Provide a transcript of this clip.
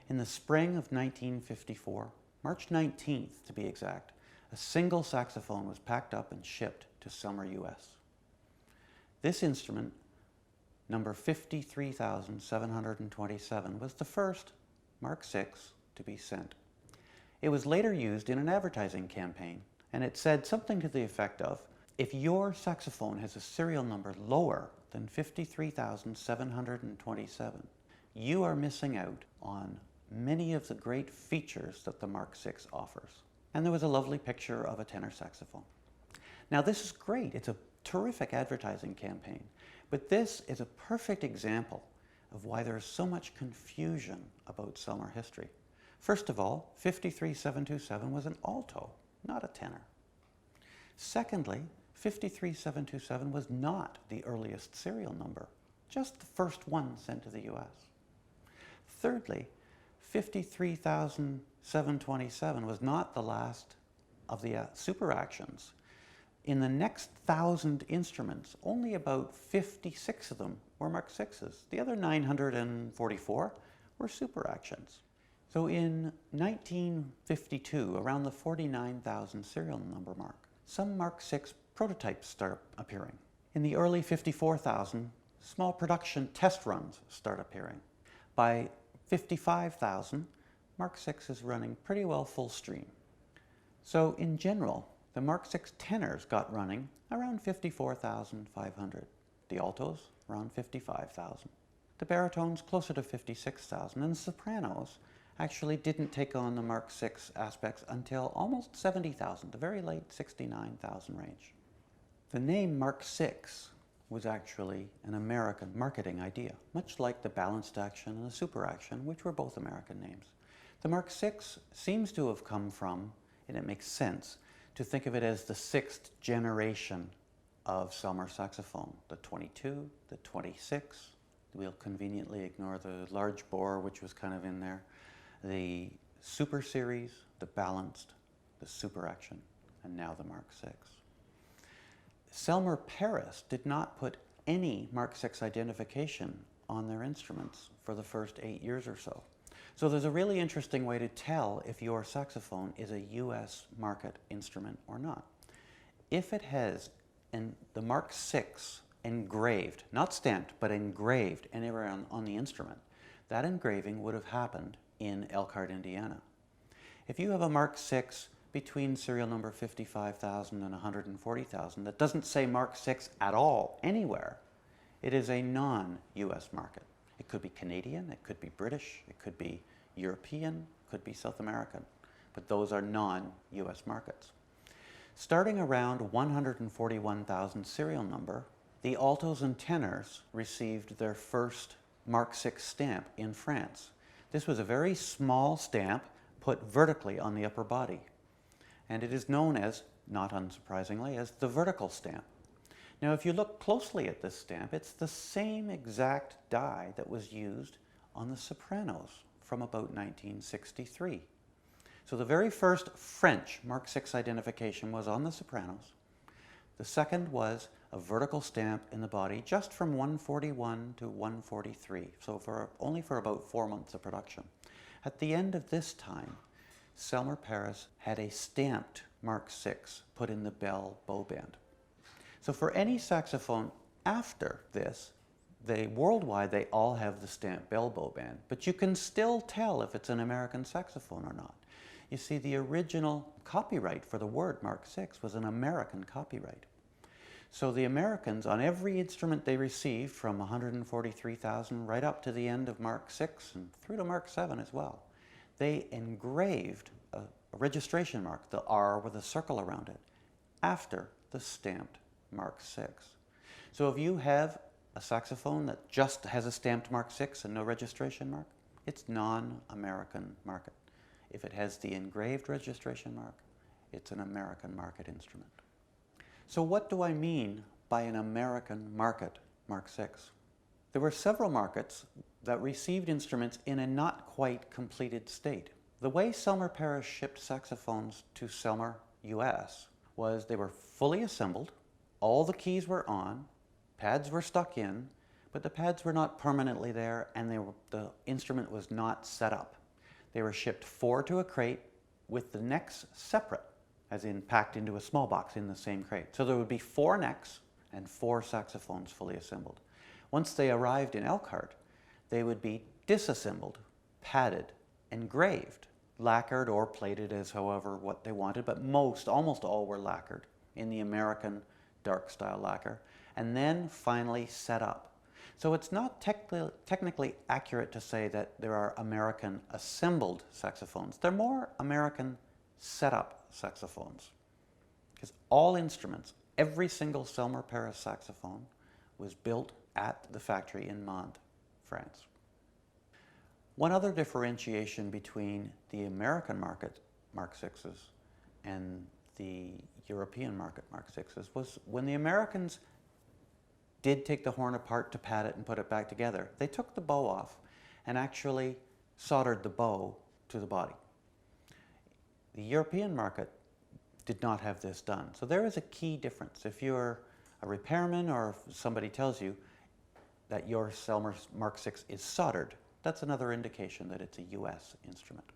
In the spring of 1954, March 19th to be exact, a single saxophone was packed up and shipped to Selmer, US. This instrument, number 53,727, was the first Mark VI to be sent. It was later used in an advertising campaign, and it said something to the effect of, if your saxophone has a serial number lower than 53,727, you are missing out on many of the great features that the Mark VI offers. And there was a lovely picture of a tenor saxophone. Now this is great. It's a terrific advertising campaign. But this is a perfect example of why there is so much confusion about Selmer history. First of all, 53727 was an alto, not a tenor. Secondly, 53727 was not the earliest serial number, just the first one sent to the US. Thirdly, 53,727 was not the last of the super actions. In the next 1,000 instruments, only about 56 of them were Mark VIs. The other 944 were super actions. So in 1952, around the 49,000 serial number mark, some Mark VI prototypes start appearing. In the early 54,000, small production test runs start appearing. By 55,000, Mark VI is running pretty well full stream. So in general, the Mark VI tenors got running around 54,500. The altos around 55,000. The baritones closer to 56,000, and the sopranos actually didn't take on the Mark VI aspects until almost 70,000, the very late 69,000 range. The name Mark VI was actually an American marketing idea, much like the balanced action and the super action, which were both American names. The Mark VI seems to have come from, and it makes sense, to think of it as the sixth generation of Selmer saxophone. The 22, the 26, we'll conveniently ignore the large bore, which was kind of in there, the super series, the balanced, the super action, and now the Mark VI. Selmer Paris did not put any Mark VI identification on their instruments for the first 8 years or so. So there's a really interesting way to tell if your saxophone is a US market instrument or not. If it has the Mark VI engraved, not stamped, but engraved anywhere on the instrument, that engraving would have happened in Elkhart, Indiana. If you have a Mark VI between serial number 55,000 and 140,000 that doesn't say Mark VI at all anywhere, it is a non-US market. It could be Canadian, it could be British, it could be European, it could be South American, but those are non-US markets. Starting around 141,000 serial number, the altos and tenors received their first Mark VI stamp in France. This was a very small stamp put vertically on the upper body. And it is known as, not unsurprisingly, as the vertical stamp. Now if you look closely at this stamp, it's the same exact die that was used on the sopranos from about 1963. So the very first French Mark VI identification was on the sopranos. The second was a vertical stamp in the body just from 141 to 143, so only for about 4 months of production. At the end of this time, Selmer Paris had a stamped Mark VI put in the bell bow band. So for any saxophone after this, worldwide they all have the stamped bell bow band, but you can still tell if it's an American saxophone or not. You see, the original copyright for the word Mark VI was an American copyright. So the Americans, on every instrument they received from 143,000 right up to the end of Mark VI and through to Mark VII as well, they engraved a registration mark, the R with a circle around it, after the stamped Mark VI. So if you have a saxophone that just has a stamped Mark VI and no registration mark, it's non-American market. If it has the engraved registration mark, it's an American market instrument. So what do I mean by an American market Mark VI? There were several markets that received instruments in a not quite completed state. The way Selmer Paris shipped saxophones to Selmer, US, was they were fully assembled, all the keys were on, pads were stuck in, but the pads were not permanently there and the instrument was not set up. They were shipped 4 to a crate with the necks separate, as in packed into a small box in the same crate. So there would be 4 necks and 4 saxophones fully assembled. Once they arrived in Elkhart, they would be disassembled, padded, engraved, lacquered or plated as however what they wanted, but almost all were lacquered in the American dark style lacquer, and then finally set up. So it's not technically accurate to say that there are American assembled saxophones. They're more American set-up saxophones. Because all instruments, every single Selmer Paris saxophone was built at the factory in Monde, France. One other differentiation between the American market Mark VIs and the European market Mark VIs was when the Americans did take the horn apart to pad it and put it back together, they took the bow off and actually soldered the bow to the body. The European market did not have this done. So there is a key difference. If you're a repairman or if somebody tells you that your Selmer Mark VI is soldered, that's another indication that it's a US instrument.